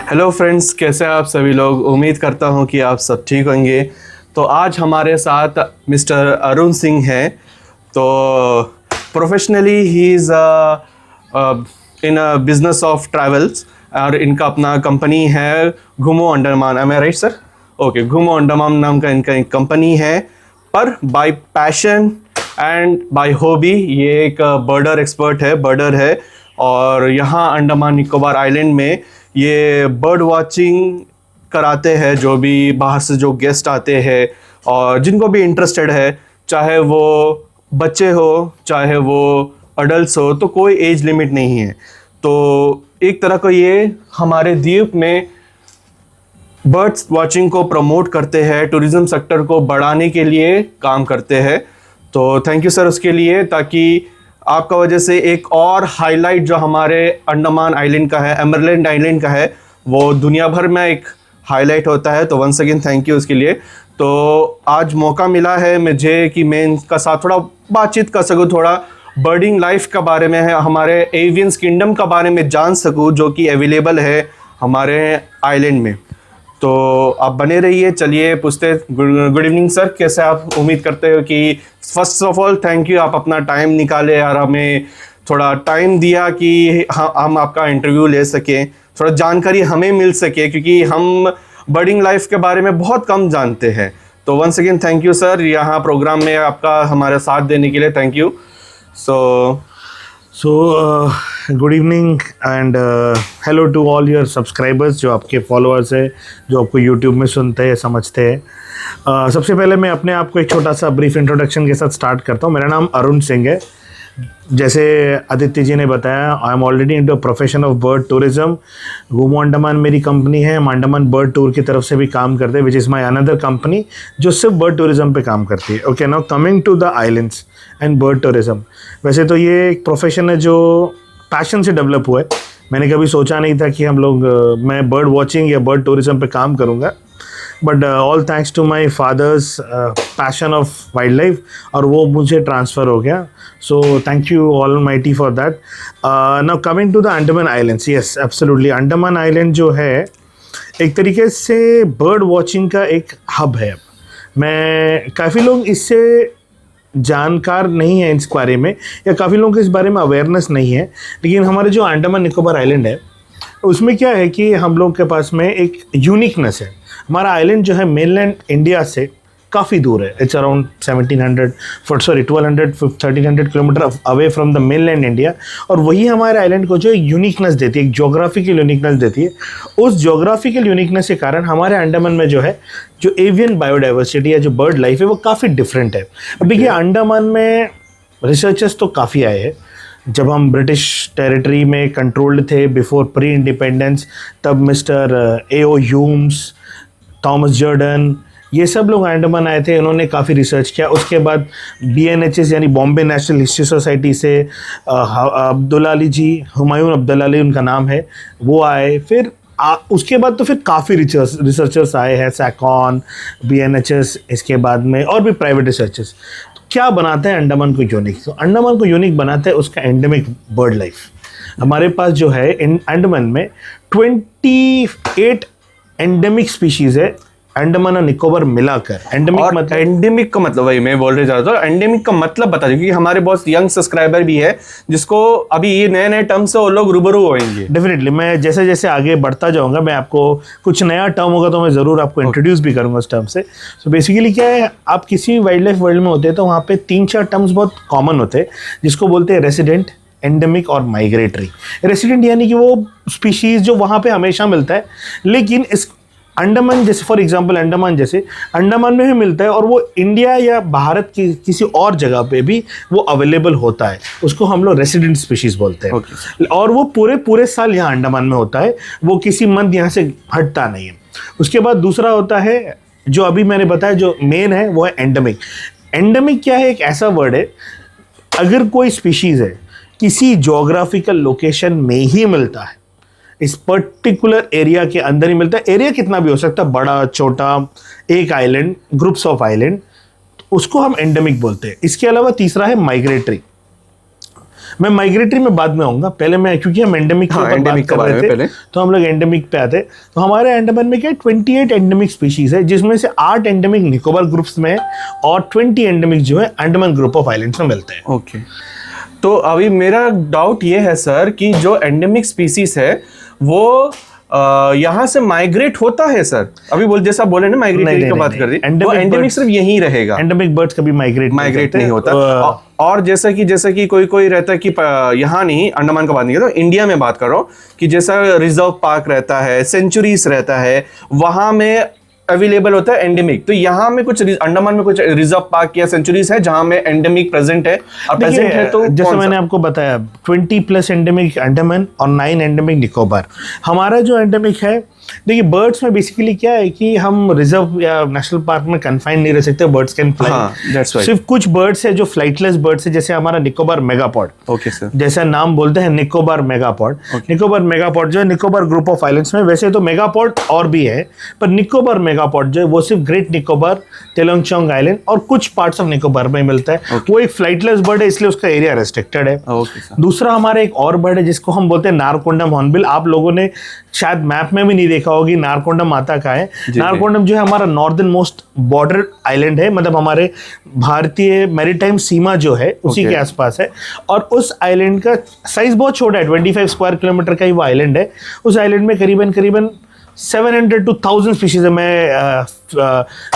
Hello friends, कैसे हैं आप सभी लोग। उम्मीद करता हूं कि आप सब ठीक होंगे। तो आज हमारे साथ मिस्टर अरुण सिंह हैं। तो professionally he is in a business of travels और इनका अपना कंपनी है Ghoomo Andaman. Am I right sir? Okay, Ghoomo Andaman नाम का इनका एक कंपनी है। पर by passion and by hobby ये एक बर्डर एक्सपर्ट है, बर्डर है। और यहाँ अंडमान निकोबार आइलैंड में ये बर्ड वाचिंग कराते हैं। जो भी बाहर से जो गेस्ट आते हैं और जिनको भी इंटरेस्टेड है, चाहे वो बच्चे हो चाहे वो अडल्ट हो, तो कोई एज लिमिट नहीं है। तो एक तरह का ये हमारे द्वीप में बर्ड्स वाचिंग को प्रमोट करते हैं, टूरिज्म सेक्टर को बढ़ाने के लिए काम करते हैं। तो थैंक यू सर उसके लिए, ताकि आपका वजह से एक और हाईलाइट जो हमारे अंडमान आइलैंड का है, एमरलैंड आइलैंड का है, वो दुनिया भर में एक हाईलाइट होता है। तो वंस अगेन थैंक यू उसके लिए। तो आज मौका मिला है मुझे कि मैं इनका साथ थोड़ा बातचीत कर सकूँ, थोड़ा बर्डिंग लाइफ के बारे में है, हमारे एवियंस किंगडम के बारे में जान सकूँ जो कि अवेलेबल है हमारे आइलैंड में। तो आप बने रहिए। चलिए पूछते। गुड इवनिंग सर, कैसे आप? उम्मीद करते हो कि first of all thank you, आप अपना टाइम निकाले और हमें थोड़ा टाइम दिया कि हम आपका इंटरव्यू ले सकें, थोड़ा जानकारी हमें मिल सके, क्योंकि हम बर्डिंग लाइफ के बारे में बहुत कम जानते हैं। तो once again thank you sir, यहाँ प्रोग्राम में आपका हमारे साथ देने के लिए thank you. So good evening and hello to all your subscribers, जो आपके फॉलोअर्स है, जो आपको यूट्यूब में सुनते हैं, समझते हैं। सबसे पहले मैं अपने आप को एक छोटा सा ब्रीफ इंट्रोडक्शन के साथ स्टार्ट करता हूँ। मेरा नाम अरुण सिंह है। जैसे आदित्य जी ने बताया, I am already into profession of bird tourism. घूमो अंडमान मेरी कंपनी है। हम अंडमान बर्ड टूर की तरफ से भी काम करते हैं, which is my another company जो सिर्फ बर्ड टूरिज्म पे काम करती है। Okay, now coming to the islands and bird tourism. वैसे तो ये एक प्रोफेशन है जो पैशन से डेवलप हुआ है। मैंने कभी सोचा नहीं था कि मैं बर्ड वॉचिंग या बर्ड टूरिज्म पे काम करूँगा, but all thanks to my father's passion of wildlife, और वो मुझे ट्रांसफ़र हो गया। So thank you almighty for that. Now coming to the Andaman islands, yes absolutely, Andaman island जो है एक तरीके से बर्ड वॉचिंग का एक हब है। मैं काफ़ी लोग इससे जानकार नहीं है इस बारे में, या काफ़ी लोगों को इस बारे में अवेयरनेस नहीं है। लेकिन हमारे जो अंडमान निकोबार आइलैंड है, उसमें क्या है कि हम लोग के पास में एक यूनिकनेस है। हमारा आइलैंड जो है मेनलैंड इंडिया से काफ़ी दूर है। It's around 1300 kilometre away from the mainland India. और वही हमारे आइलैंड को जो यूनिकनेस देती है, एक जोग्राफिकल यूनिकनेस देती है। उस जोग्राफिकल यूनिकनेस के कारण हमारे अंडमान में जो है, जो एवियन बायोडाइवर्सिटी या जो बर्ड लाइफ है, वो काफ़ी डिफरेंट है। अब देखिए, अंडमान में रिसर्चर्स तो काफ़ी आए हैं। जब हम ब्रिटिश टेरिटरी में कंट्रोल्ड थे बिफोर प्री इंडिपेंडेंस, तब mister A.O. Hume's, Thomas Jordan, ये सब लोग अंडमान आए थे। उन्होंने काफ़ी रिसर्च किया। उसके बाद BNHS यानी बॉम्बे नेशनल हिस्ट्री सोसाइटी से अब्दुल्ला अली जी, हुमायूं अब्दुल्ला अली उनका नाम है, वो आए। फिर उसके बाद तो फिर काफ़ी रिसर्चर्स आए हैं, सैकॉन, BNHS, इसके बाद में और भी प्राइवेट रिसर्चर्स। तो क्या बनाते हैं अंडमान को यूनिक? तो अंडमान को यूनिक बनाता है उसका एंडेमिक बर्ड लाइफ। हमारे पास जो है अंडमान में 28 एंडेमिक स्पीशीज़ है, अंडमान और निकोबार मिलाकर। एंडेमिक का मतलब वही मैं बोल रही था। तो एंडेमिक का मतलब बता दो, क्योंकि हमारे बहुत यंग सब्सक्राइबर भी है जिसको अभी ये नए नए टर्म से वो लोग रूबरू होंगे। डेफिनेटली, मैं जैसे जैसे आगे बढ़ता जाऊंगा, मैं आपको कुछ नया टर्म होगा तो मैं ज़रूर आपको इंट्रोड्यूस भी करूंगा उस टर्म से। सो बेसिकली क्या है, आप किसी भी वाइल्ड लाइफ वर्ल्ड में होते हैं तो वहाँ पे 3-4 टर्म्स बहुत कॉमन होते हैं, जिसको बोलते हैं रेसिडेंट, एंडेमिक और माइग्रेटरी। रेसिडेंट यानी कि वो स्पीशीज़ जो वहाँ पे हमेशा मिलता है, लेकिन इस अंडमान जैसे, फॉर एग्जांपल अंडमान जैसे, अंडमान में भी मिलता है और वो इंडिया या भारत की किसी और जगह पे भी वो अवेलेबल होता है। उसको हम लोग रेसिडेंट स्पीशीज़ बोलते हैं। और वो पूरे साल यहाँ अंडमान में होता है, वो किसी मंथ यहाँ से हटता नहीं है। उसके बाद दूसरा होता है, जो अभी मैंने बताया, जो मेन है वो है एंडेमिक। एंडेमिक क्या है? एक ऐसा वर्ड है, अगर कोई स्पीशीज़ है किसी जोग्राफिकल लोकेशन में ही मिलता है, इस पर्टिकुलर एरिया के अंदर ही मिलता है, एरिया कितना भी हो सकता है, बड़ा छोटा, एक आइलैंड, ग्रुप्स ऑफ आइलैंड, उसको हम एंडेमिक बोलते हैं। इसके अलावा तीसरा है माइग्रेटरी। मैं माइग्रेटरी में बाद में आऊंगा, पहले मैं, क्योंकि हम एंडेमिक के ऊपर बात कर रहे थे पहले, तो हम लोग एंडेमिक पे आते। तो हमारे अंडमान में क्या है, 28 एंडेमिक स्पीशीज है, जिसमें से 8 एंडेमिक निकोबार ग्रुप्स में है और 20 एंडेमिक जो है अंडमान ग्रुप ऑफ आइलैंड्स में मिलते हैं। ओके, तो अभी मेरा डाउट ये है सर कि जो एंडेमिक स्पीसीज है वो यहाँ से माइग्रेट होता है सर? अभी जैसा बोले ना, माइग्रेटरी की बात कर दी, वो एंडेमिक सिर्फ यहीं रहेगा? एंडेमिक बर्ड्स कभी माइग्रेट नहीं होता। और जैसा कि कोई रहता है कि यहाँ नहीं, अंडमान का बात नहीं कर रहा हूँ, इंडिया में बात कर रहा हूँ, कि जैसा रिजर्व पार्क रहता है, सेंचुरीज रहता है, वहां में अवेलेबल होता है एंडेमिक। तो यहाँ में कुछ अंडमान में कुछ रिजर्व पार्क या सेंचुरीज है जहां में एंडेमिक प्रेजेंट है, और प्रेजेंट है तो जैसे मैंने आपको बताया 20+ एंडेमिक अंडमान और 9 एंडेमिक निकोबार। हमारा जो एंडेमिक है, देखिए बर्ड्स में बेसिकली क्या है कि हम रिजर्व या नेशनल पार्क में कन्फाइंड नहीं रह सकते, बर्ड्स कैन फ्लाई। सिर्फ कुछ बर्ड्स है जो फ्लाइटलेस बर्ड्स है, जैसे हमारा निकोबार मेगापॉड। ओके सर, जैसा नाम बोलते हैं निकोबार मेगापॉड। निकोबार मेगापॉड जो है निकोबार ग्रुप ऑफ आइलैंड्स में, वैसे तो मेगापॉड और भी है, पर निकोबार मेगापॉड जो है वो सिर्फ ग्रेट निकोबार, तेलंगचोंग आइलैंड और कुछ पार्ट्स ऑफ निकोबार में मिलता है। वो एक फ्लाइटलेस बर्ड है, इसलिए उसका एरिया रेस्ट्रिक्टेड है। दूसरा हमारा एक और बर्ड है जिसको हम बोलते हैं नारकोंडम हॉर्नबिल। आप लोगों ने शायद मैप में भी नहीं देखा होगी नारकोंडम आता का है। नारकोंडम जो है हमारा नॉर्दर्न मोस्ट बॉर्डर आइलैंड है, मतलब हमारे भारतीय मैरीटाइम सीमा जो है उसी के आसपास है, और उस आइलैंड का साइज बहुत छोटा है, 25 स्क्वायर किलोमीटर का ही वो आइलैंड है। उस आइलैंड में करीबन 700 to 1000 स्पीशीज है। मैं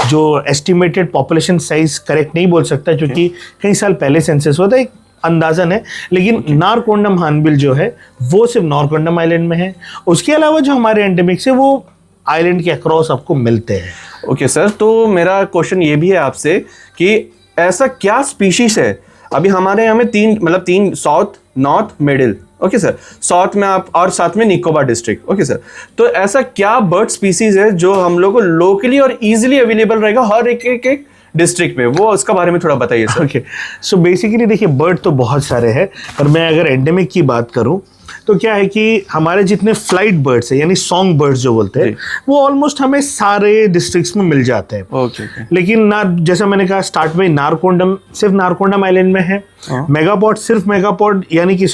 जो एस्टिमेटेड पॉपुलेशन साइज करेक्ट नहीं बोल सकता, क्योंकि कई साल पहले सेंसस हुआ था, एक अंदाजन है। लेकिन नारकोंडम हॉर्नबिल जो है वो सिर्फ नारकोंडम आइलैंड में है। उसके अलावा जो हमारे एंडेमिक्स है वो आइलैंड के अक्रॉस आपको मिलते हैं। ओके सर, तो मेरा क्वेश्चन ये भी है आपसे कि ऐसा क्या स्पीशीज है, अभी हमारे यहाँ में तीन south, north, middle, okay sir, south में आप और साथ में निकोबार डिस्ट्रिक्ट, ओके सर, तो ऐसा क्या बर्ड स्पीसीज है जो हम लोग को लोकली और इजीली अवेलेबल रहेगा हर एक डिस्ट्रिक्ट में, वो उसका बारे में थोड़ा बताइए सर। ओके, सो बेसिकली देखिए बर्ड तो बहुत सारे हैं, पर मैं अगर एंडेमिक की बात करूं तो क्या है कि हमारे जितने फ्लाइट बर्ड्स है, यानी सॉन्ग बर्ड्स जो बोलते हैं, वो ऑलमोस्ट हमें सारे डिस्ट्रिक्ट्स में मिल जाते हैं। ओके। लेकिन जैसा मैंने कहा स्टार्ट में, नारकोंडम सिर्फ नारकोंडम आइलैंड में है, मेगापॉड सिर्फ मेगापॉड यानी कि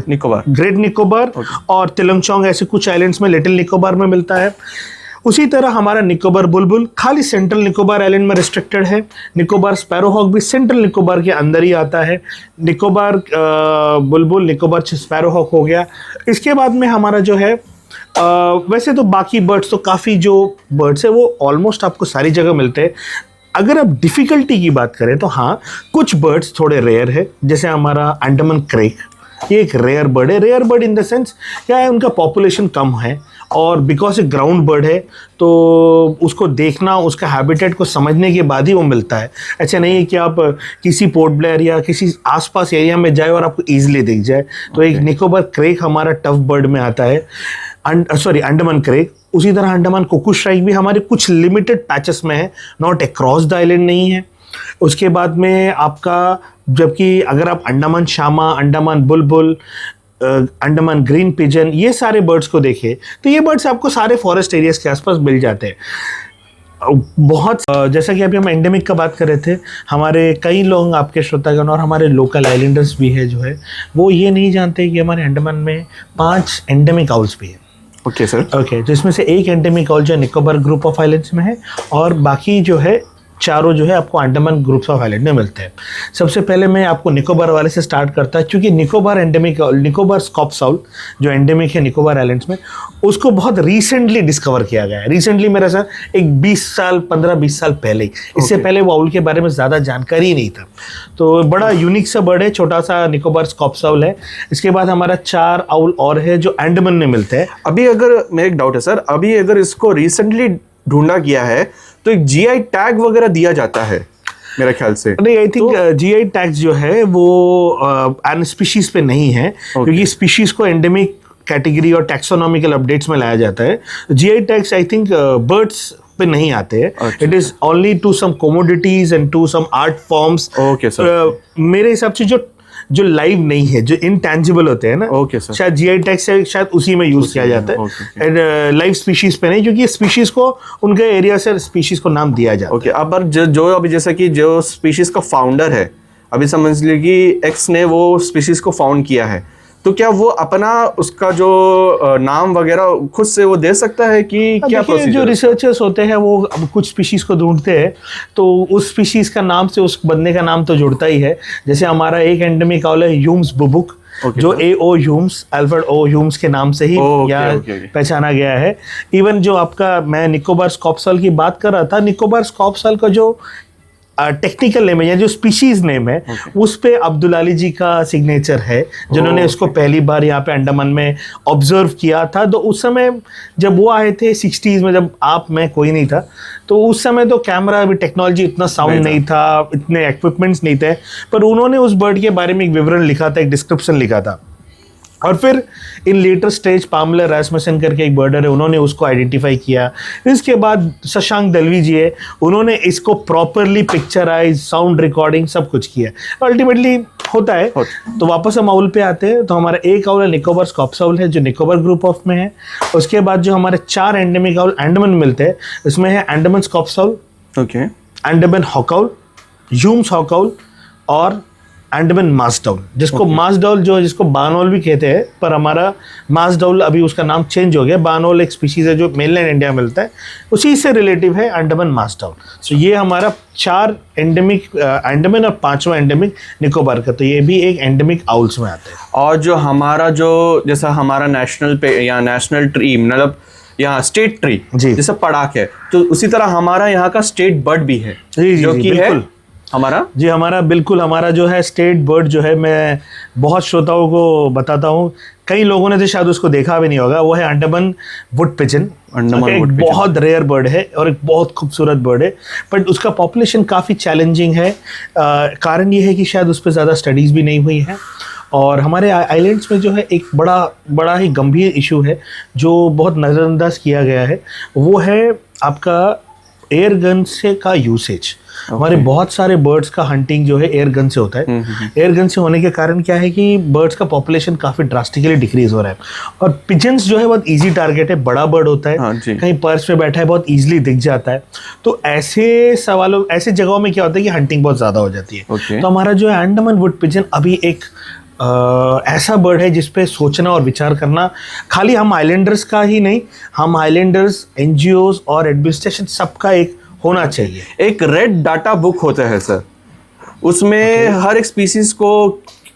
निकोबार, ग्रेट निकोबार और तेलंगचोंग, ऐसे कुछ आइलैंड्स में लिटिल निकोबार में मिलता है। उसी तरह हमारा निकोबार बुलबुल खाली सेंट्रल निकोबार आइलैंड में रिस्ट्रिक्टेड है। निकोबार स्पैरोहॉक भी सेंट्रल निकोबार के अंदर ही आता है। निकोबार बुलबुल, निकोबार स्पैरोहॉक हो गया। इसके बाद में हमारा जो है वैसे तो बाकी बर्ड्स तो काफ़ी जो बर्ड्स है वो ऑलमोस्ट आपको सारी जगह मिलते हैं। अगर आप डिफ़िकल्टी की बात करें तो हाँ, कुछ बर्ड्स थोड़े रेयर है, जैसे हमारा अंडमान क्रेक, ये एक रेयर बर्ड है। Rare bird in the sense क्या है, उनका पॉपुलेशन कम है और बिकॉज एक ग्राउंड बर्ड है तो उसको देखना, उसका हैबिटेट को समझने के बाद ही वो मिलता है। ऐसा नहीं है कि आप किसी पोर्ट ब्लेयर या किसी आसपास एरिया में जाए और आपको ईजिली दिख जाए। तो एक निकोबार क्रेक हमारा टफ बर्ड में आता है, अंडमान क्रेक। उसी तरह अंडमान कोकू श्राइक भी हमारे कुछ लिमिटेड पैचेस में है, नॉट अक्रॉस द आइलैंड नहीं है। उसके बाद में आपका, जबकि अगर आप अंडमान शामा, अंडमान बुलबुल, अंडमान ग्रीन पिजन, ये सारे बर्ड्स को देखें तो ये बर्ड्स आपको सारे फॉरेस्ट एरियाज के आसपास मिल जाते हैं। बहुत जैसा कि अभी हम एंडेमिक का बात कर रहे थे, हमारे कई लोग, आपके श्रोतागण और हमारे लोकल आइलैंडर्स भी है जो है, वो ये नहीं जानते कि हमारे अंडमान में 5 एंडेमिक आउल्स भी है। Okay sir. ओके, तो इसमें से एक एंडेमिक आउल जो निकोबार ग्रुप ऑफ आइलैंड्स में है और बाकी जो है चारों जो है आपको अंडमान ग्रुप्स ऑफ आइलैंड में मिलते हैं। सबसे पहले मैं आपको निकोबार वाले से स्टार्ट करता है, क्योंकि Nicobar endemic, Nicobar scops owl जो एंडेमिक है निकोबार आइलैंड्स में, उसको बहुत रिसेंटली डिस्कवर किया गया है। रिसेंटली मेरा सर एक 15-20 साल पहले ही, इससे पहले वो आउल के बारे में ज़्यादा जानकारी ही नहीं था। तो बड़ा यूनिक सा बर्ड है, छोटा सा निकोबार स्कॉप्स आउल है। इसके बाद हमारा 4 आउल और है जो अंडमान में मिलते हैं। अभी अगर मेरा एक डाउट है सर, अभी अगर इसको रिसेंटली ढूंढा गया है तो एक जीआई टैग वगैरह दिया जाता है मेरे ख्याल से? नहीं, आई थिंक जीआई टैग्स जो है वो एन स्पीशीज पे नहीं है, क्योंकि स्पीशीज को एंडेमिक कैटेगरी और टैक्सोनॉमिकल अपडेट्स में लाया जाता है। GI tags I think birds पे नहीं आते हैं। It is only to some commodities and to some art forms. Okay sir. मेरे हिसाब से जो लाइव नहीं है, जो इंटेंजिबल होते हैं ना, ओके सर, शायद जीआई टैग से शायद उसी में यूज किया जाता है। एंड लाइव स्पीशीज पे नहीं, क्योंकि स्पीशीज को उनके एरिया से स्पीशीज को नाम दिया जाता है। ओके, अब जो अभी जैसा कि जो स्पीशीज का फाउंडर है अभी समझ लीजिए कि एक्स ने वो स्पीशीज को फाउंड किया है, तो क्या वो अपना उसका जो नाम वगैरह खुद से वो दे सकता है कि क्या प्रोसीजर? जो रिसर्चर्स होते हैं वो अब कुछ स्पीशीज को ढूंढते हैं, तो उस स्पीशीज का नाम से उस बंदे का नाम तो जुड़ता ही है। जैसे हमारा एक एंडेमिक आउल है ह्यूम्स बुबुक, जो A.O. Hume's, Alfred O. Hume's के नाम से ही पहचाना गया है। इवन जो आपका मैं निकोबार स्कॉप्सल की बात कर रहा था, निकोबार स्कॉप्सल का जो टेक्निकल नेम है या जो स्पीशीज नेम है, उस पे अब्दुल अली जी का सिग्नेचर है, जिन्होंने इसको पहली बार यहाँ पे अंडमान में ऑब्जर्व किया था। तो उस समय जब वो आए थे 60s में, जब मैं कोई नहीं था, तो उस समय तो कैमरा भी टेक्नोलॉजी इतना साउंड नहीं था, इतने इक्विपमेंट्स नहीं थे, पर उन्होंने उस बर्ड के बारे में एक विवरण लिखा था, एक डिस्क्रिप्शन लिखा था। और फिर इन लेटर स्टेज पामला रासमसन करके एक बर्डर है, उन्होंने उसको आइडेंटिफाई किया। इसके बाद शशांक दलवी जी है, उन्होंने इसको प्रॉपरली पिक्चराइज, साउंड रिकॉर्डिंग सब कुछ किया। अल्टीमेटली होता है। तो वापस हम आउल पे आते हैं। तो हमारा एक आउल है निकोबार स्कॉप्स आउल है, जो निकोबार ग्रुप ऑफ में है। उसके बाद जो हमारे 4 एंडेमिक आउल अंडमान में मिलते हैं, उसमें है Andaman scops owl, Andaman hawk owl, Hume's hawk owl और अंडमान मास्क डाउल, जिसको मास्क डाउल जो है, जिसको बानोल भी कहते हैं, पर हमारा मास्क डाउल अभी उसका नाम चेंज हो गया। बानोल एक स्पीशीज है जो मेनलैंड इंडिया में मिलता है, उसी से रिलेटिव है अंडमान मास्क डाउल। तो ये हमारा 4 एंडेमिक अंडमान और 5वां एंडेमिक निकोबार का, तो ये भी एक एंडेमिक आउल्स में आते हैं। और जो हमारा जो जैसा हमारा नेशनल पे या नेशनल ट्री, मतलब यहाँ स्टेट ट्री जैसा पड़ाक है, तो उसी तरह हमारा यहाँ का स्टेट बर्ड भी है, जो कि है हमारा बिल्कुल हमारा जो है स्टेट बर्ड जो है, मैं बहुत श्रोताओं को बताता हूँ, कई लोगों ने तो शायद उसको देखा भी नहीं होगा, वो है अंडमान वुड पिजन। एक बहुत रेयर बर्ड है और एक बहुत खूबसूरत बर्ड है, बट उसका पॉपुलेशन काफ़ी चैलेंजिंग है। कारण ये है कि शायद उस पर ज़्यादा स्टडीज़ भी नहीं हुई है। और हमारे आइलैंड्स में जो है एक बड़ा ही गंभीर इशू है जो बहुत नज़रअंदाज किया गया है, वो है आपका एयर गन से का यूसेज। हमारे बहुत सारे बर्ड्स का हंटिंग जो है एयर गन से होता है। एयर गन से होने के कारण क्या है कि बर्ड्स का पॉपुलेशन काफ़ी ड्रास्टिकली डिक्रीज हो रहा है। और पिजन्स जो है बहुत इजी टारगेट है, बड़ा बर्ड होता है, कहीं पर्स पे बैठा है, बहुत इजीली दिख जाता है। तो ऐसे जगहों में क्या होता है कि हंटिंग बहुत ज़्यादा हो जाती है। तो हमारा जो है अंडमान वुड पिजन अभी एक ऐसा बर्ड है जिसपे सोचना और विचार करना, खाली हम आइलैंडर्स का ही नहीं, हम आइलैंडर्स, NGOs और एडमिनिस्ट्रेशन सबका एक होना चाहिए। एक रेड डाटा बुक होता है सर, उसमें हर एक स्पीसीज को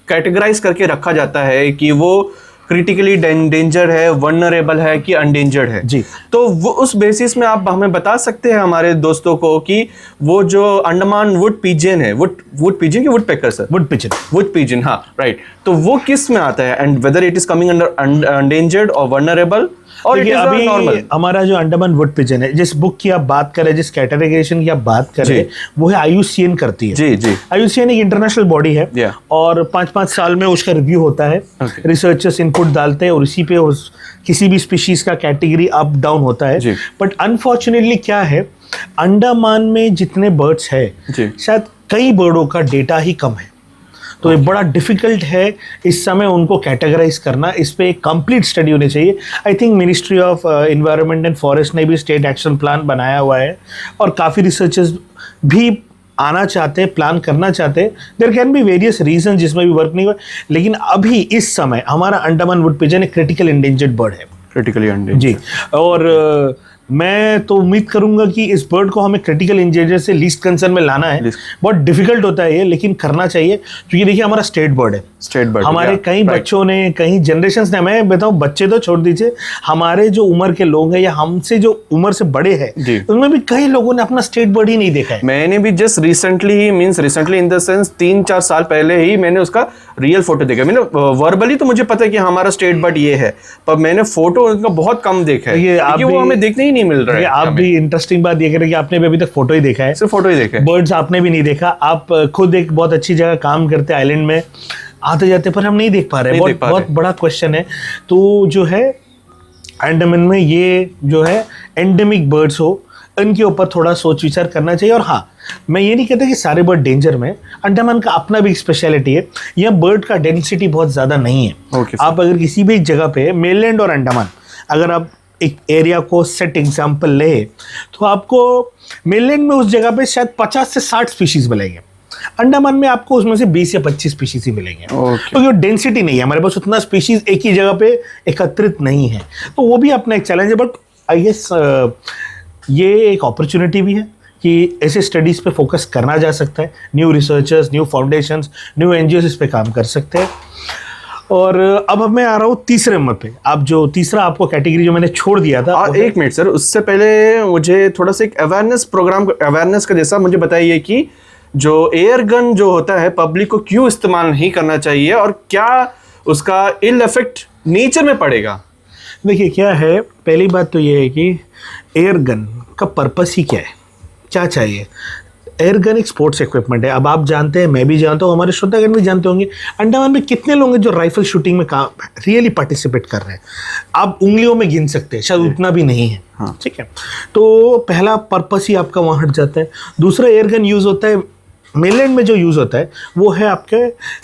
कैटेगराइज करके रखा जाता है कि वो क्रिटिकली डेंजर है, वनरेबल है कि अनडेंजर्ड है जी। तो वो उस बेसिस में आप हमें बता सकते हैं हमारे दोस्तों को कि वो जो अंडमान वुड पिजन है, वुड पिजन कि woodpecker sir? Wood pigeon, हाँ राइट। तो वो किस में आता है and whether it is coming under endangered और वनरेबल? और अभी हमारा जो अंडमान वुड पिजन है, जिस बुक की आप बात करें, जिस कैटेगराइजेशन की आप बात करें, वो है IUCN करती है। जी। IUCN एक इंटरनेशनल बॉडी है और 5-5 साल में उसका रिव्यू होता है। रिसर्चर्स इनपुट डालते हैं और इसी पे किसी भी स्पीशीज का कैटेगरी अप डाउन होता है। बट अनफॉर्चुनेटली क्या है, अंडमान में जितने बर्ड्स है, शायद कई बर्डों का डेटा ही कम है। तो ये बड़ा डिफिकल्ट है इस समय उनको कैटेगराइज करना। इस पे एक कंप्लीट स्टडी होनी चाहिए। I think ministry of environment and forest ने भी स्टेट एक्शन प्लान बनाया हुआ है और काफ़ी रिसर्चर्स भी आना चाहते हैं, प्लान करना चाहते हैं। There can be various reason जिसमें भी वर्क नहीं हुआ, लेकिन अभी इस समय हमारा अंडमान वुड पिजन एक क्रिटिकल इंडेंजर्ड बर्ड है। क्रिटिकली एंडेंजर्ड जी। और मैं तो उम्मीद करूंगा कि इस बर्ड को हमें क्रिटिकल इंडेंजर से लीस्ट कंसर्न में लाना है। बहुत डिफिकल्ट होता है ये, लेकिन करना चाहिए, क्योंकि देखिए हमारा स्टेट बर्ड है। हमारे कई बच्चों ने, कई जनरेशंस ने, मैं बताऊं बच्चे तो छोड़ दीजिए, हमारे जो उम्र के लोग हैं या हमसे जो उम्र से बड़े हैं, उनमें भी कई लोगों ने अपना स्टेट बर्ड ही नहीं देखा है। मैंने भी just recently in the sense 3-4 साल पहले ही मैंने उसका रियल फोटो देखा। मैंने वर्बली तो मुझे पता है कि हमारा स्टेट बर्ड ये है, पर मैंने फोटो उनका बहुत कम देखा है, क्योंकि वो हमें देखने ही नहीं मिल रहा है। आप भी इंटरेस्टिंग बात ये करें कि आपने भी अभी तक फोटो ही देखा है, सिर्फ फोटो ही देखा है, बर्ड्स आपने भी नहीं देखा। आप खुद एक बहुत अच्छी जगह काम करते हैं, आइलैंड में आते जाते, पर हम नहीं देख पा रहे। बहुत बड़ा क्वेश्चन है। तो जो है अंडमान में ये जो है एंडेमिक बर्ड्स हो, इनके ऊपर थोड़ा सोच विचार करना चाहिए। और हाँ, मैं ये नहीं कहता कि सारे बर्ड डेंजर में, अंडमान का अपना भी स्पेशलिटी है। यह बर्ड का डेंसिटी बहुत ज़्यादा नहीं है। आप अगर किसी भी जगह पे, मेनलैंड और अंडमान, अगर आप एक एरिया को सेट एग्जाम्पल ले, तो आपको मेनलैंड में उस जगह पे शायद 50 से 60 स्पीशीज मिलेंगे। अंडमान में आपको उसमें से 20 या 25 स्पीशीज ही मिलेंगे, Okay. क्योंकि डेंसिटी नहीं है हमारे पास, उतना स्पीशीज एक ही जगह पे एकत्रित नहीं है, तो वो भी अपना एक चैलेंज है। बट आई गेस ये एक अपॉर्चुनिटी भी है कि ऐसे स्टडीज़ पे फोकस करना जा सकता है, new researchers, new foundations, new NGOs इस पे काम कर सकते हैं। और अब मैं आ रहा हूँ तीसरे नंबर पे। आप जो तीसरा आपको कैटेगरी जो मैंने छोड़ दिया था, एक मिनट सर, उससे पहले मुझे थोड़ा सा एक अवेयरनेस का जैसा मुझे बताइए कि जो एयर गन जो होता है पब्लिक को क्यों इस्तेमाल नहीं करना चाहिए और क्या उसका इल इफेक्ट नेचर में पड़ेगा। देखिए क्या है, पहली बात तो ये है कि एयर गन का पर्पस ही क्या है, क्या चाहिए। एयर गन एक स्पोर्ट्स इक्विपमेंट है। अब आप जानते हैं, मैं भी जानता हूँ, हमारे श्रोतागण भी जानते होंगे, अंडमान में कितने लोग हैं जो राइफल शूटिंग में काम रियली पार्टिसिपेट कर रहे हैं। आप उंगलियों में गिन सकते हैं, शायद उतना भी नहीं है। हाँ। ठीक है, तो पहला पर्पस ही आपका वहाँ हट जाता है। दूसरा, एयर गन यूज़ होता है मेनलैंड में, जो यूज़ होता है वो है आपके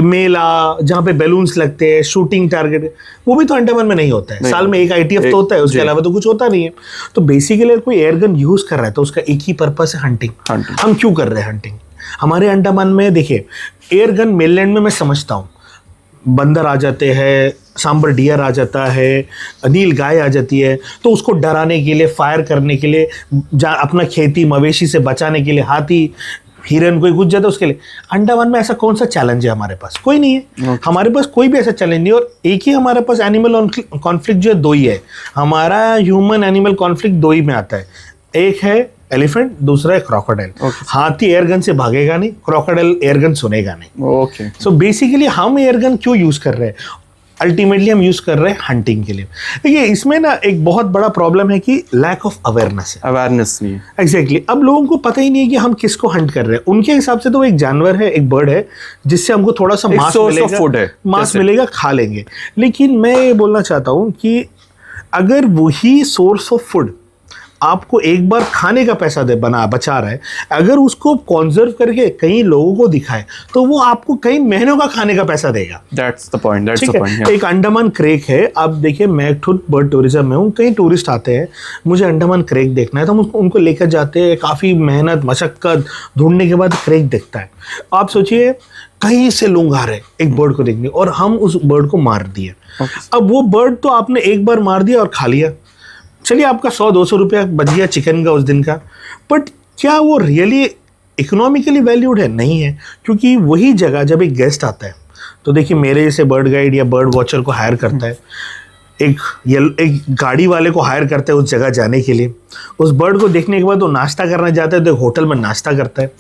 मेला, जहाँ पे बैलून्स लगते हैं, शूटिंग टारगेट, वो भी तो अंडमान में नहीं होता है। साल में एक ITF तो होता है, उसके अलावा तो कुछ होता नहीं है। तो बेसिकली कोई एयर गन यूज़ कर रहा है तो उसका एक ही पर्पस है, हंटिंग। हम क्यों कर रहे हैं हंटिंग? हमारे अंडमान में देखिए, एयर गन मेनलैंड में मैं समझता हूँ, बंदर आ जाते हैं, सांबर डियर आ जाता है, नील गाय आ जाती है, तो उसको डराने के लिए, फायर करने के लिए, अपना खेती मवेशी से बचाने के लिए, हाथी हिरन कोई घुस जाता है उसके लिए। अंडमान में ऐसा कौन सा चैलेंज है हमारे पास? कोई नहीं है। हमारे पास कोई भी ऐसा चैलेंज नहीं है। और एक ही हमारे पास एनिमल कॉन्फ्लिक्ट जो है, दो ही है। हमारा ह्यूमन एनिमल कॉन्फ्लिक्ट दो ही में आता है, एक है एलिफेंट, दूसरा है क्रोकोडाइल। हाथी एयरगन से भागेगा नहीं, क्रोकोडाइल एयरगन सुनेगा नहीं। ओके, सो बेसिकली हम एयरगन क्यों यूज कर रहे हैं? अल्टीमेटली हम यूज कर रहे हैं हंटिंग के लिए। देखिए इसमें ना एक बहुत बड़ा प्रॉब्लम है कि लैक ऑफ अवेयरनेस है। अवेयरनेस नहीं है। एग्जैक्टली अब लोगों को पता ही नहीं है कि हम किसको हंट कर रहे हैं। उनके हिसाब से तो वो एक जानवर है, एक बर्ड है, जिससे हमको थोड़ा सा मांस मिलेगा, फूड है, मांस मिलेगा, खा लेंगे। लेकिन मैं ये बोलना चाहता हूँ कि अगर वही सोर्स ऑफ फूड आपको एक बार खाने का पैसा बचा रहा है, अगर उसको कॉन्जर्व करके कई लोगों को दिखाए तो वो आपको कई महीनों का खाने का पैसा देगा। That's the point. एक अंडमान क्रेक है। अब देखिए, मैं एक बर्ड टूरिज्म में हूँ, कई टूरिस्ट आते हैं, मुझे अंडमान क्रेक देखना है, तो हम उनको लेकर जाते हैं, काफ़ी मेहनत मशक्कत ढूंढने के बाद क्रेक दिखता है। आप सोचिए, कहीं से लोग आ रहे हैं एक बर्ड को देखने, और हम उस बर्ड को मार दिए। अब वो बर्ड तो आपने एक बार मार दिया और खा लिया, चलिए आपका 100-200 रुपया बच गया चिकन का उस दिन का, बट क्या वो रियली इकोनॉमिकली वैल्यूड है? नहीं है। क्योंकि वही जगह जब एक गेस्ट आता है, तो देखिए मेरे जैसे बर्ड गाइड या बर्ड वॉचर को हायर करता है, एक गाड़ी वाले को हायर करता है उस जगह जाने के लिए, उस बर्ड को देखने के बाद वो नाश्ता करना जाता है तो एक होटल में नाश्ता करता है,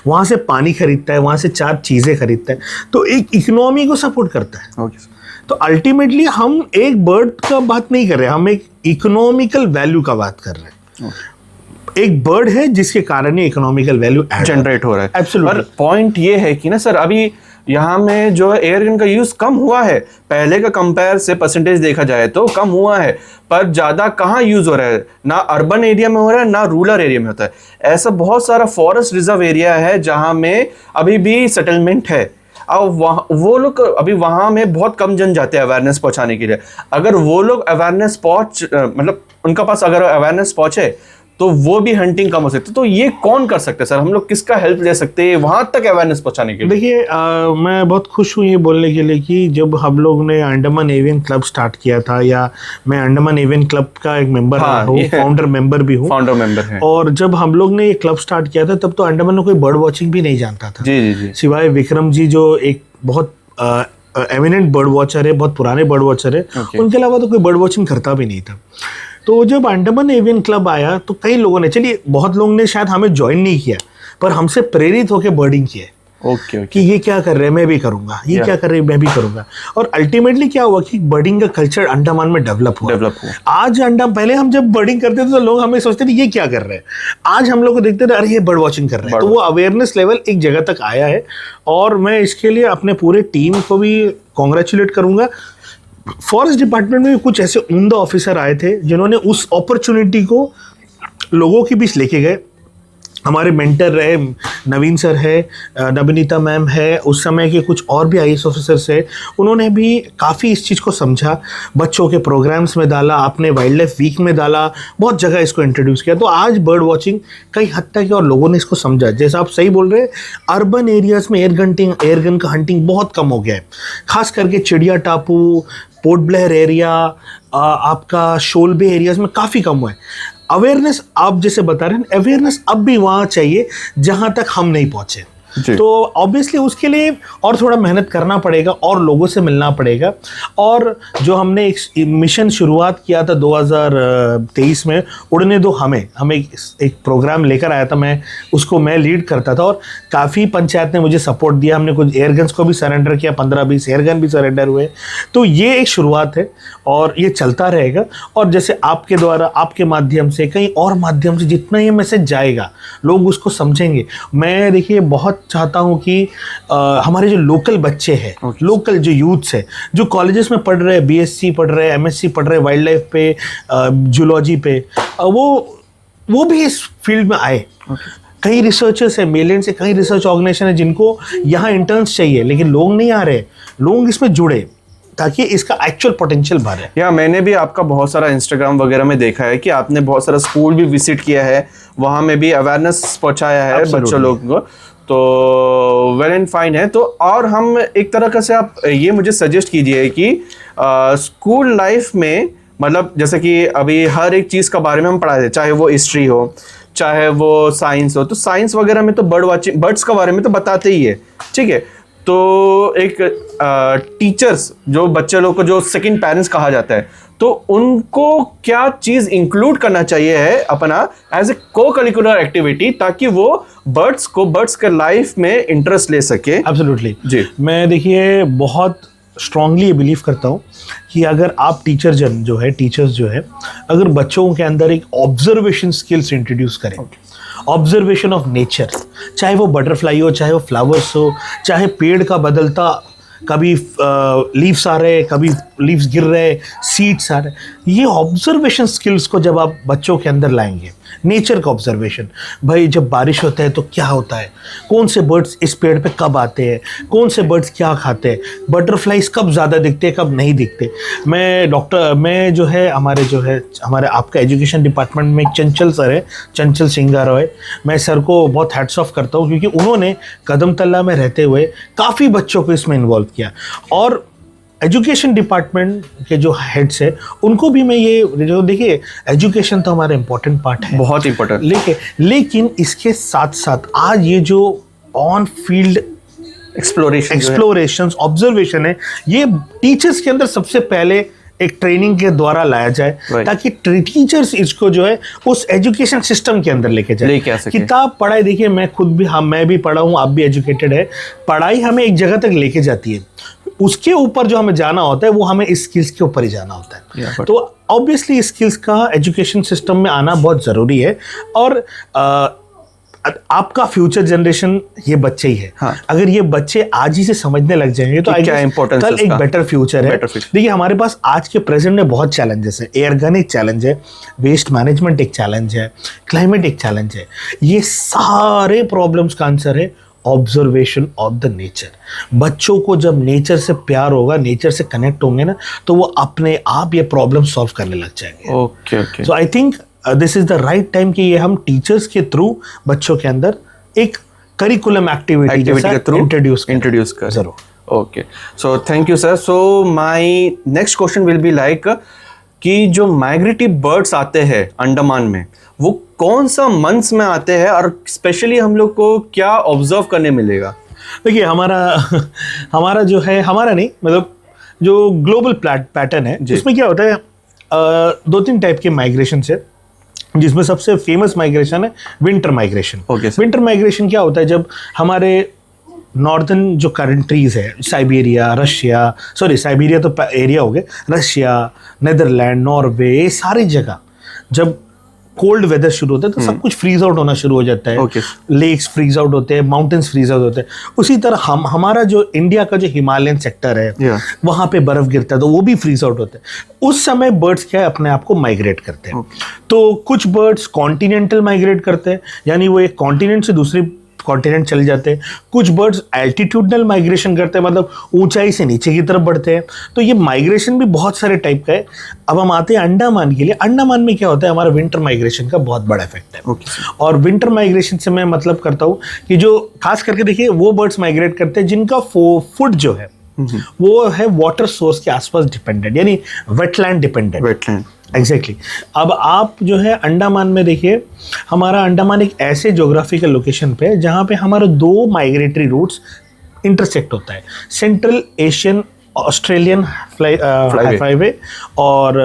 वहाँ से पानी खरीदता है, वहाँ से 4 चीज़ें खरीदता है, तो एक इकोनॉमी को सपोर्ट करता है। Okay. तो अल्टीमेटली हम एक बर्ड का बात नहीं कर रहे, हम एक इकोनॉमिकल वैल्यू का बात कर रहे हैं। एक बर्ड है जिसके कारण ये इकोनॉमिकल वैल्यू जनरेट हो रहा है। Absolutely. पर पॉइंट ये है कि ना सर, अभी यहाँ में जो है एयर गन का यूज कम हुआ है, पहले का कंपेयर से परसेंटेज देखा जाए तो कम हुआ है, पर ज्यादा कहाँ यूज हो रहा है? ना अर्बन एरिया में हो रहा है, ना रूरल एरिया में होता है। ऐसा बहुत सारा फॉरेस्ट रिजर्व एरिया है जहाँ में अभी भी सेटलमेंट है, और वो लोग अभी वहाँ में बहुत कम जन जाते हैं अवेयरनेस पहुँचाने के लिए। अगर वो लोग अवेयरनेस मतलब उनका पास अगर अवेयरनेस पहुँचे तो वो भी हंटिंग कम हो सकती है। तो ये कौन कर सकते हैं सर? हम लोग किसका हेल्प ले सकते हैं वहां तक अवेयरनेस पहुंचाने के लिए? देखिए मैं बहुत खुश हूँ ये बोलने के लिए कि जब हम लोग ने अंडमान एवियन क्लब स्टार्ट किया था, या मैं अंडमान एवियन क्लब का एक मेंबर हूँ, फाउंडर मेंबर भी हूँ। फाउंडर मेंबर है। और जब हम लोग ने ये क्लब स्टार्ट किया था तब तो अंडमान में कोई बर्ड वॉचिंग भी नहीं जानता था। जी जी जी। सिवाय विक्रम जी जो एक बहुत एमिनेंट बर्ड वॉचर है, बहुत पुराने बर्ड वॉचर है, उनके अलावा तो कोई बर्ड वॉचिंग करता भी नहीं था। तो जब अंडमान एवियन क्लब आया तो कई लोगों ने, चलिए बहुत लोगों ने शायद हमें ज्वाइन नहीं किया, पर हमसे प्रेरित होकर बर्डिंग किया। ओके कि ये क्या कर रहे हैं मैं भी करूंगा, ये क्या कर रहे हैं मैं भी करूंगा। और अल्टीमेटली क्या हुआ कि बर्डिंग का कल्चर अंडमान में डेवलप हुआ। आज पहले हम जब बर्डिंग करते थे तो लोग हमें सोचते थे ये क्या कर रहे हैं, आज हम लोग को देखते थे अरे ये बर्ड वॉचिंग कर रहे हैं। तो वो अवेयरनेस लेवल एक जगह तक आया है, और मैं इसके लिए अपने पूरे टीम को भी कॉन्ग्रेचुलेट करूंगा। फॉरेस्ट डिपार्टमेंट में कुछ ऐसे उम्दा ऑफिसर आए थे जिन्होंने उस अपॉर्चुनिटी को लोगों के बीच लेके गए, हमारे मेंटर रहे नवीन सर है, नवनीता मैम है, उस समय के कुछ और भी आईएएस ऑफिसर्स है, उन्होंने भी काफ़ी इस चीज़ को समझा, बच्चों के प्रोग्राम्स में डाला, अपने वाइल्ड लाइफ वीक में डाला, बहुत जगह इसको इंट्रोड्यूस किया। तो आज बर्ड वॉचिंग कई हद तक है और लोगों ने इसको समझा। जैसा आप सही बोल रहे हैं, अर्बन एरियाज़ में एयरगन का हंटिंग बहुत कम हो गया है, खास करके चिड़िया टापू, पोर्ट ब्लेयर एरिया, आपका शोलबे एरियाज़ में काफ़ी कम हुआ है। अवेयरनेस आप जैसे बता रहे हैं, अवेयरनेस अब भी वहाँ चाहिए जहाँ तक हम नहीं पहुँचे। तो ऑब्वियसली उसके लिए और थोड़ा मेहनत करना पड़ेगा और लोगों से मिलना पड़ेगा। और जो हमने एक मिशन शुरुआत किया था 2023 में, उड़ने दो हमें एक प्रोग्राम लेकर आया था, मैं लीड करता था और काफ़ी पंचायत ने मुझे सपोर्ट दिया। हमने कुछ एयरगन्स को भी सरेंडर किया, 15-20 एयरगन भी सरेंडर हुए। तो ये एक शुरुआत है और ये चलता रहेगा। और जैसे आपके द्वारा, आपके माध्यम से, कहीं और माध्यम से जितना ये मैसेज जाएगा लोग उसको समझेंगे। मैं देखिए बहुत चाहता हूँ कि हमारे जो लोकल बच्चे हैं, लोकल जो यूथ्स है, जो कॉलेजेस में पढ़ रहे हैं, बीएससी पढ़ रहे हैं, एमएससी पढ़ रहे हैं, वाइल्ड लाइफ पे, जूलॉजी पे, वो भी इस फील्ड में आए। कई रिसर्चर्स है, मेलैंड से कई रिसर्च ऑर्गेनाइजेशन है जिनको यहाँ इंटर्न्स चाहिए, लेकिन लोग नहीं आ रहे। लोग इसमें जुड़े ताकि इसका एक्चुअल पोटेंशियल बढ़े। या मैंने भी आपका बहुत सारा इंस्टाग्राम वगैरह में देखा है कि आपने बहुत सारा स्कूल भी विजिट किया है, वहाँ में भी अवेयरनेस पहुँचाया है बच्चों लोगों को। तो वेल एंड फाइन है। तो और हम एक तरह का से आप ये मुझे सजेस्ट कीजिए कि स्कूल लाइफ में, मतलब जैसे कि अभी हर एक चीज़ का बारे में हम पढ़ाते हैं, चाहे वो हिस्ट्री हो, चाहे वो साइंस हो, तो साइंस वगैरह में तो बर्ड्स का बारे में तो बताते ही है, ठीक है। तो एक टीचर्स जो बच्चे लोग को जो सेकंड पेरेंट्स कहा जाता है, तो उनको क्या चीज़ इंक्लूड करना चाहिए है अपना एज ए को करिकुलर एक्टिविटी, ताकि वो बर्ड्स के लाइफ में इंटरेस्ट ले सके। एब्सोल्युटली जी। मैं देखिए बहुत स्ट्रांगली बिलीव करता हूँ कि अगर आप टीचर्स जो है, अगर बच्चों के अंदर एक ऑब्जर्वेशन स्किल्स इंट्रोड्यूस करें, ऑब्जर्वेशन ऑफ नेचर, चाहे वो बटरफ्लाई हो, चाहे वो फ्लावर्स हो, चाहे पेड़ का बदलता, कभी लीव्स आ रहे, कभी लीव्स गिर रहे, सीड्स आ रहे, ये ऑब्जर्वेशन स्किल्स को जब आप बच्चों के अंदर लाएंगे, नेचर का ऑब्जर्वेशन, भाई जब बारिश होता है तो क्या होता है, कौन से बर्ड्स इस पेड़ पे कब आते हैं, कौन से बर्ड्स क्या खाते हैं, बटरफ्लाइज कब ज़्यादा दिखते हैं, कब नहीं दिखते। हमारे आपका एजुकेशन डिपार्टमेंट में एक चंचल सर है, चंचल सिंगा रॉय, मैं सर को बहुत हैट्स ऑफ करता हूँ क्योंकि उन्होंने कदम तल्ला में रहते हुए काफ़ी बच्चों को इसमें इन्वॉल्व किया। और एजुकेशन डिपार्टमेंट के जो हेड्स है उनको भी मैं ये जो, देखिए एजुकेशन तो हमारा इम्पोर्टेंट पार्ट है, बहुत इम्पोर्टेंट, लेकिन इसके साथ साथ आज ये जो ऑन फील्ड एक्सप्लोरेशन ऑब्जर्वेशन है, ये टीचर्स के अंदर सबसे पहले एक ट्रेनिंग के द्वारा लाया जाए, ताकि टीचर्स इसको जो है उस एजुकेशन सिस्टम के अंदर लेके जाए। किताब पढ़ाई, देखिए मैं भी पढ़ा हूँ, आप भी एजुकेटेड है, पढ़ाई हमें एक जगह तक लेके जाती है, उसके ऊपर जो हमें जाना होता है वो हमें स्किल्स के ऊपर ही जाना होता है। तो ऑब्वियसली स्किल्स का एजुकेशन सिस्टम में आना बहुत ज़रूरी है। और आपका फ्यूचर जनरेशन ये बच्चे ही है। हाँ। अगर ये बच्चे आज ही से समझने लग जाएंगे तो क्या इंपॉर्टेंस कल एक बेटर फ्यूचर है। देखिए हमारे पास आज के प्रेजेंट में बहुत चैलेंजेस है, एयरगन एक चैलेंज है, वेस्ट मैनेजमेंट एक चैलेंज है, क्लाइमेट एक चैलेंज है। ये सारे प्रॉब्लम्स का आंसर है ऑब्जर्वेशन ऑफ द नेचर। बच्चों को जब नेचर से प्यार होगा, नेचर से कनेक्ट होंगे ना, तो वो अपने आप ये प्रॉब्लम सॉल्व करने लग जाएंगे। Okay. So I think this is the right time कि ये हम टीचर्स के थ्रू बच्चों के अंदर एक करिकुलम एक्टिविटी के थ्रू इंट्रोड्यूस कर जरूर। Okay, so thank you sir. So my next question will be like कि जो माइग्रेटिव बर्ड्स आते हैं अंडमान में, वो कौन सा मंथ्स में आते हैं और स्पेशली हम लोग को क्या ऑब्जर्व करने मिलेगा? देखिए हमारा जो है, हमारा नहीं मतलब जो ग्लोबल पैटर्न है, जिसमें क्या होता है 2-3 टाइप के माइग्रेशन है, जिसमें सबसे फेमस माइग्रेशन है विंटर माइग्रेशन। विंटर माइग्रेशन क्या होता है, जब हमारे नॉर्दर्न जो कंट्रीज है, साइबेरिया तो एरिया हो गए, रशिया, नेदरलैंड, नॉर्वे, ये सारी जगह जब कोल्ड वेदर शुरू होता है तो सब कुछ फ्रीज आउट होना शुरू हो जाता है। Okay. लेक्स फ्रीज आउट होते हैं, माउंटेन्स फ्रीज आउट होते हैं। उसी तरह हमारा जो इंडिया का जो हिमालयन सेक्टर है Yeah. वहाँ पे बर्फ गिरता है तो वो भी फ्रीज आउट होता है। उस समय बर्ड्स क्या है, अपने आप को माइग्रेट करते हैं। तो कुछ बर्ड्स कॉन्टिनेंटल माइग्रेट करते हैं, यानी वो एक कॉन्टिनेंट से दूसरे कॉन्टिनेंट चले जाते हैं। कुछ बर्ड्स एल्टीट्यूडनल माइग्रेशन करते हैं, मतलब ऊंचाई से नीचे की तरफ बढ़ते हैं। तो ये माइग्रेशन भी बहुत सारे टाइप का है। अब हम आते हैं अंडमान के लिए। अंडमान में क्या होता है, हमारा विंटर माइग्रेशन का बहुत बड़ा इफेक्ट है। और विंटर माइग्रेशन से मैं मतलब करता हूँ कि जो खास करके देखिए वो बर्ड्स माइग्रेट करते हैं जिनका फूड जो है वो है वाटर सोर्स के आसपास डिपेंडेंट, यानी वेटलैंड डिपेंडेंट। Wetland, exactly. अब आप जो है अंडमान में देखिए, हमारा अंडमान एक ऐसे ज्योग्राफिकल लोकेशन पे है जहाँ पे हमारा 2 माइग्रेटरी रूट्स इंटरसेक्ट होता है। सेंट्रल एशियन ऑस्ट्रेलियन फ्लाईवे और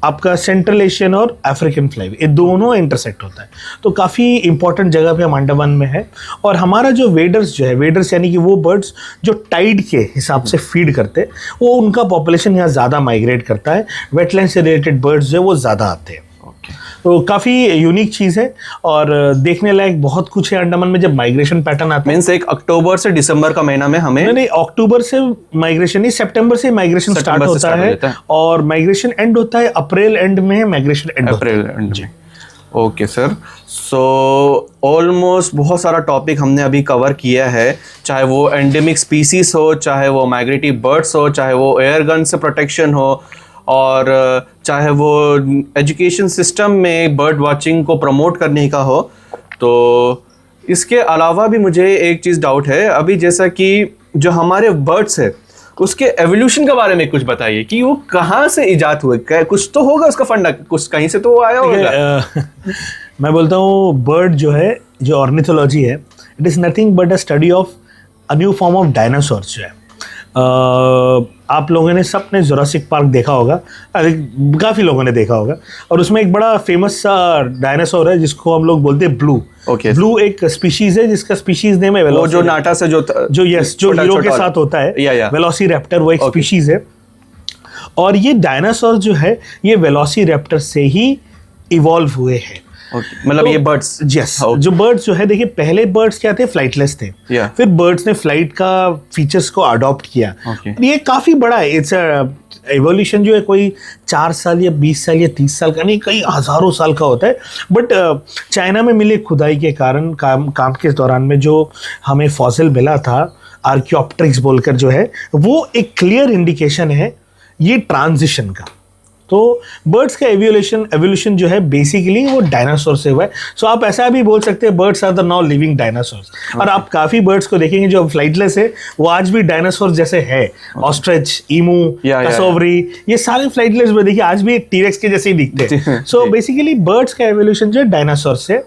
आपका सेंट्रल एशियन और अफ्रीकन फ्लाईवे, ये दोनों इंटरसेक्ट होता है। तो काफ़ी इंपॉर्टेंट जगह पे हम अंडमान में है। और हमारा जो वेडर्स जो है, वेडर्स यानी कि वो बर्ड्स जो टाइड के हिसाब से फीड करते हैं, वो उनका पॉपुलेशन यहाँ ज़्यादा माइग्रेट करता है। वेटलैंड से रिलेटेड बर्ड्स जो है वो ज़्यादा आते हैं। तो काफ़ी यूनिक चीज़ है और देखने लायक बहुत कुछ है अंडमान में जब माइग्रेशन पैटर्न आता है। मीन्स एक अक्टूबर से दिसंबर का महीना में हमें नहीं, अक्टूबर से माइग्रेशन नहीं, सितंबर से माइग्रेशन स्टार्ट होता है और माइग्रेशन एंड होता है अप्रैल एंड में। माइग्रेशन एंड अप्रैल एंड में। ओके सर, सो ऑलमोस्ट बहुत सारा टॉपिक हमने अभी कवर किया है, चाहे वो एंडेमिक स्पीसीज हो, चाहे वो माइग्रेटरी बर्ड्स हो, चाहे वो एयर गन से प्रोटेक्शन हो, और चाहे वो एजुकेशन सिस्टम में बर्ड वाचिंग को प्रमोट करने का हो। तो इसके अलावा भी मुझे एक चीज़ डाउट है, अभी जैसा कि जो हमारे बर्ड्स है उसके एवोल्यूशन के बारे में कुछ बताइए कि वो कहाँ से इजाद हुए, कुछ तो होगा उसका फंडा, कुछ कहीं से तो आया होगा। मैं बोलता हूँ बर्ड जो है, जो ऑर्निथोलॉजी है, it is nothing but a study of a new form of dinosaurs जो है। आप लोगों ने सबने जुरासिक पार्क देखा होगा, काफ़ी लोगों ने देखा होगा, और उसमें एक बड़ा फेमस सा डायनासोर है जिसको हम लोग बोलते हैं ब्लू। ब्लू एक स्पीशीज है जिसका स्पीशीज नेम है वो जो नाटा से जो हीरो के साथ होता है, वेलोसिरैप्टर, वो एक स्पीशीज है। और ये डायनासोर जो है ये वेलोसिरैप्टर से ही इवॉल्व हुए हैं। मतलब तो, ये बर्ड्स, यस, जो बर्ड्स जो है, देखिए पहले बर्ड्स क्या थे, फ्लाइटलेस थे। फिर बर्ड्स ने फ्लाइट का फीचर्स को अडॉप्ट किया। ये काफी बड़ा है, इट्स एवोल्यूशन जो है कोई 4 साल या 20 साल या 30 साल का नहीं, कई हजारों साल का होता है। बट चाइना में मिले खुदाई के कारण काम के दौरान में जो हमें फॉसिल मिला था, आर्कियोप्टेरिक्स बोलकर जो है, वो एक क्लियर इंडिकेशन है ये ट्रांजिशन का। तो बर्ड्स का एवोल्यूशन जो है बेसिकली वो डायनासोर से हुआ है। सो आप ऐसा भी बोल सकते हैं birds are the now living dinosaurs. और आप काफी बर्ड्स को देखेंगे जो फ्लाइटलेस है वो आज भी डायनासोर जैसे है। ऑस्ट्रिच, ईमू, कसोवरी, ये सारे फ्लाइटलेस में देखिए आज भी टीरेक्स के जैसे ही दिखते हैं। सो बेसिकली बर्ड्स का एवोल्यूशन जो है डायनासोर से।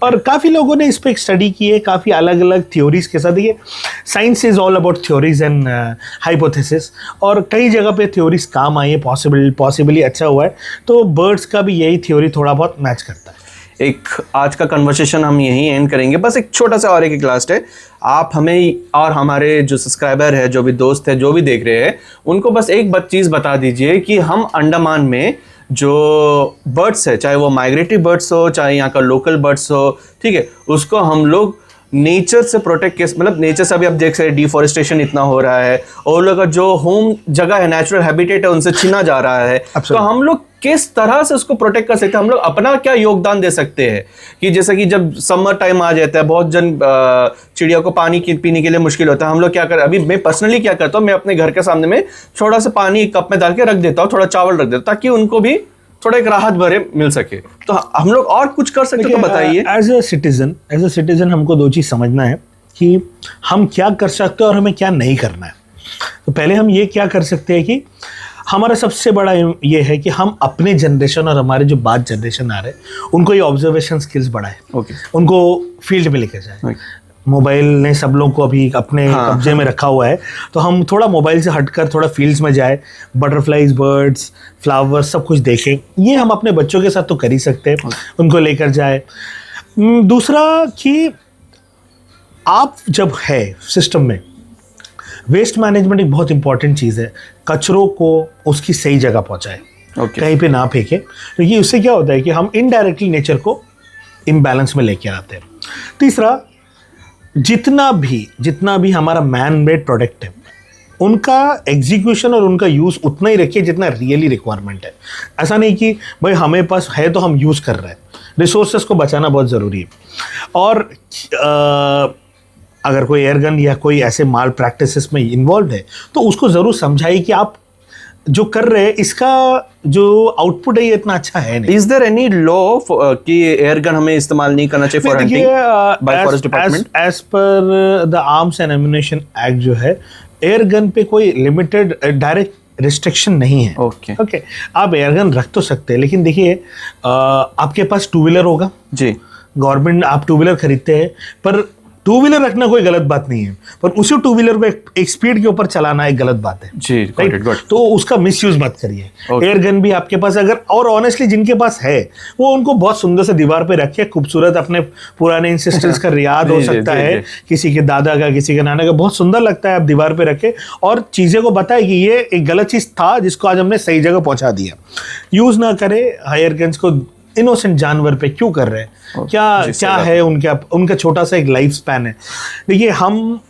और काफी लोगों ने इस पर स्टडी की है, काफी अलग अलग थ्योरीज के साथ। देखिए science is all about theories and hypothesis, और कई जगह पे थ्योरीज काम आई है, पॉसिबली अच्छा हुआ है। तो बर्ड्स का भी यही थ्योरी थोड़ा बहुत मैच करता है। एक आज का कन्वर्सेशन हम यहीं एंड करेंगे। बस एक छोटा सा और एक लास्ट है, आप हमें और हमारे जो सब्सक्राइबर है, जो भी दोस्त है, जो भी देख रहे हैं, उनको बस एक चीज़ बता दीजिए कि हम अंडमान में जो बर्ड्स है, चाहे वो माइग्रेटरी बर्ड्स हो, चाहे यहाँ का लोकल बर्ड्स हो, ठीक है, उसको हम लोग नेचर से प्रोटेक्ट कैसे, मतलब नेचर से अभी आप देख सकते हैं डिफॉरेस्टेशन इतना हो रहा है और लोग का जो होम जगह है, नेचुरल हैबिटेट है, उनसे छीना जा रहा है। तो हम लोग किस तरह से उसको प्रोटेक्ट कर सकते हैं, हम लोग अपना क्या योगदान दे सकते हैं कि जैसे कि जब समर टाइम आ जाता है, बहुत जन चिड़िया को पानी पीने के लिए मुश्किल होता है। हम लोग क्या करें, अभी मैं पर्सनली क्या करता हूँ, मैं अपने घर के सामने में थोड़ा सा पानी कप में डाल के रख देता हूँ, थोड़ा चावल रख देता हूँ, ताकि उनको भी थोड़ा एक राहत भरे मिल सके। तो हम लोग और कुछ कर सकते हैं तो बताइए। एज अ सिटीजन हमको 2 चीज़ समझना है कि हम क्या कर सकते हैं और हमें क्या नहीं करना है। तो पहले हम ये क्या कर सकते हैं कि हमारा सबसे बड़ा ये है कि हम अपने जनरेशन और हमारे जो बाद जनरेशन आ रहे हैं उनको ये ऑब्जर्वेशन स्किल्स बढ़ाए, उनको फील्ड में लेके जाए। मोबाइल ने सब लोगों को अभी अपने कब्जे में रखा हुआ है, तो हम थोड़ा मोबाइल से हटकर थोड़ा फील्ड्स में जाए, बटरफ्लाइज, बर्ड्स, फ्लावर्स, सब कुछ देखें। ये हम अपने बच्चों के साथ तो कर ही सकते हैं, उनको लेकर जाए। दूसरा कि आप जब है सिस्टम में, वेस्ट मैनेजमेंट एक बहुत इंपॉर्टेंट चीज़ है, कचरों को उसकी सही जगह पहुंचाए। Okay. कहीं पे ना फेंके, क्योंकि उससे क्या होता है कि हम इनडायरेक्टली नेचर को इम्बैलेंस में लेके आते हैं। तीसरा, जितना भी हमारा मैन मेड प्रोडक्ट है, उनका एग्जीक्यूशन और उनका यूज़ उतना ही रखिए जितना रियली रिक्वायरमेंट है। ऐसा नहीं कि भाई हमें पास है तो हम यूज़ कर रहे हैं। रिसोर्सेस को बचाना बहुत ज़रूरी है। और अगर कोई एयरगन या कोई ऐसे माल प्रैक्टिसेस में इन्वॉल्व है तो उसको ज़रूर समझाइए कि आप जो कर रहे हैं इसका जो आउटपुट है ये इतना अच्छा है नहीं। इज देयर एनी लॉ कि एयरगन हमें इस्तेमाल नहीं करना चाहिए for hunting by forest department? As per the arms and ammunition act जो है, एयरगन पे कोई लिमिटेड डायरेक्ट रिस्ट्रिक्शन नहीं है। ओके, आप एयरगन रख तो सकते हैं, लेकिन देखिए आपके पास टू व्हीलर होगा जी, गवर्नमेंट, आप टू व्हीलर खरीदते हैं, पर टू व्हीलर रखना कोई गलत बात नहीं है, पर उसी टू व्हीलर को एक स्पीड के ऊपर चलाना एक गलत बात है जी, right? तो उसका मिसयूज मत करिए। एयर गन भी आपके पास अगर, और ऑनेस्टली जिनके पास है वो उनको बहुत सुंदर से दीवार पे रखे, खूबसूरत अपने पुराने इंसिस्टेंस का रियाद हो सकता है, किसी के दादा का, किसी के नाना का, बहुत सुंदर लगता है, आप दीवार पे रखे और चीजें को बताए कि ये एक गलत चीज था जिसको आज हमने सही जगह पहुंचा दिया। यूज ना करे एयर गन्स को इनोसेंट जानवर पे, क्यों कर रहे हैं? क्या है उनका छोटा सा एक लाइफ स्पैन है। देखिए, हम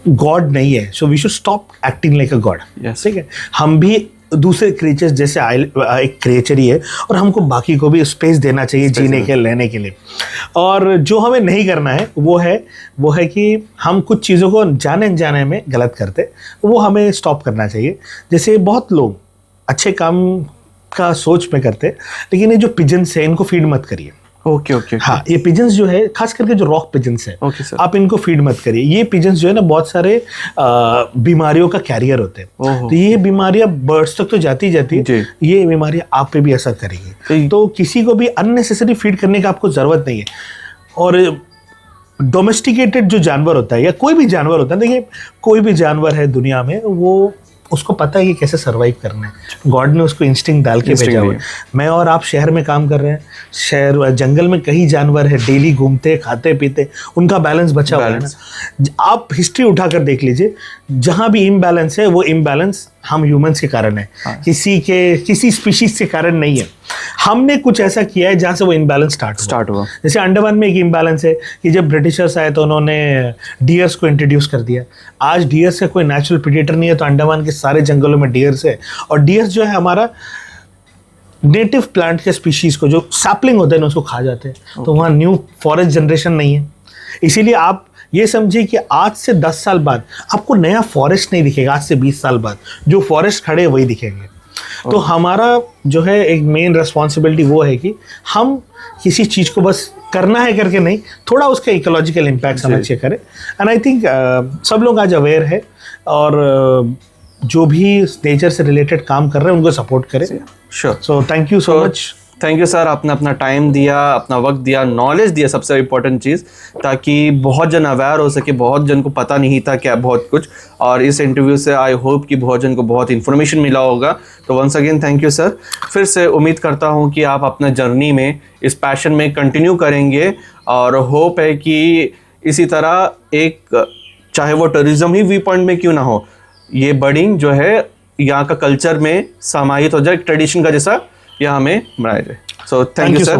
गॉड नहीं है, so we should stop acting like a god. ठीक है, हम भी दूसरे क्रिएचर्स जैसे एक क्रिएचर ही है और हमको बाकी को भी स्पेस देना चाहिए जीने के, लेने के लिए। और जो हमें नहीं करना है वो है कि हम कुछ चीज़ों को जाने में गलत करते, वो हमें स्टॉप करना चाहिए। जैसे बहुत लोग अच्छे काम का सोच में करते, लेकिन ये जो पिजन्स है इनको फीड मत करिए। ओके। हाँ, ये पिजन्स जो है, खास करके जो रॉक पिजन्स है, आप इनको फीड मत करिए। ये पिजन्स जो है ना, बहुत सारे बीमारियों का कैरियर होते हैं। तो ये बीमारियां बर्ड्स तक तो जाती ये बीमारियां आप पे भी असर करेगी। तो किसी को भी अननेसेसरी फीड करने का आपको जरूरत नहीं है। और डोमेस्टिकेटेड जो जानवर होता है या कोई भी जानवर होता है, देखिए कोई भी जानवर है दुनिया में, वो उसको पता है कि कैसे सरवाइव करना है। गॉड ने उसको इंस्टिंक्ट डाल के भेजा हुआ है। मैं और आप शहर में काम कर रहे हैं, शहर जंगल में कई जानवर है, डेली घूमते खाते पीते, उनका बैलेंस बचा हुआ है ना। आप हिस्ट्री उठाकर देख लीजिए, जहां भी इम्बैलेंस है वो इम्बैलेंस हम ह्यूमंस के कारण है। किसी स्पीशीज के कारण नहीं है। हमने कुछ ऐसा किया है जहां से वो इम्बैलेंस स्टार्ट हुआ। जैसे अंडमान में एक इम्बैलेंस है कि जब ब्रिटिशर्स आए तो उन्होंने डियर्स को इंट्रोड्यूस कर दिया। आज डियर्स का कोई नेचुरल प्रेडेटर नहीं है, तो अंडमान के सारे जंगलों में डियर्स है। और डियर्स जो है हमारा नेटिव प्लांट के स्पीशीज को, जो सैपलिंग होते हैं उसको खा जाते हैं। तो वहाँ न्यू फॉरेस्ट जनरेशन नहीं है। इसीलिए आप ये समझिए कि आज से 10 साल बाद आपको नया फॉरेस्ट नहीं दिखेगा। आज से 20 साल बाद जो फॉरेस्ट खड़े वही दिखेंगे। तो हमारा जो है एक मेन रिस्पॉन्सिबिलिटी वो है कि हम किसी चीज़ को बस करना है करके नहीं, थोड़ा उसका इकोलॉजिकल इम्पैक्ट समझ के करें। एंड आई थिंक सब लोग आज अवेयर है और जो भी नेचर से रिलेटेड काम कर रहे हैं उनको सपोर्ट करें। Sure. So thank you so much. Thank you sir, आपने अपना टाइम दिया, अपना वक्त दिया, नॉलेज दिया, सबसे इम्पोर्टेंट चीज़, ताकि बहुत जन अवेयर हो सके। बहुत जन को पता नहीं था क्या बहुत कुछ, और इस इंटरव्यू से आई होप कि बहुत जन को बहुत इन्फॉर्मेशन मिला होगा। तो once again thank you sir. फिर से उम्मीद करता हूँ कि आप अपना जर्नी में, इस पैशन में कंटिन्यू करेंगे, और होप है कि इसी तरह एक, चाहे वो टूरिज्म ही व्यू पॉइंट में क्यों ना हो, ये बर्डिंग जो है यहाँ का कल्चर में समाहित हो जाए, ट्रेडिशन का जैसा यह हमें बनाया जाए। सो थैंक यू सर।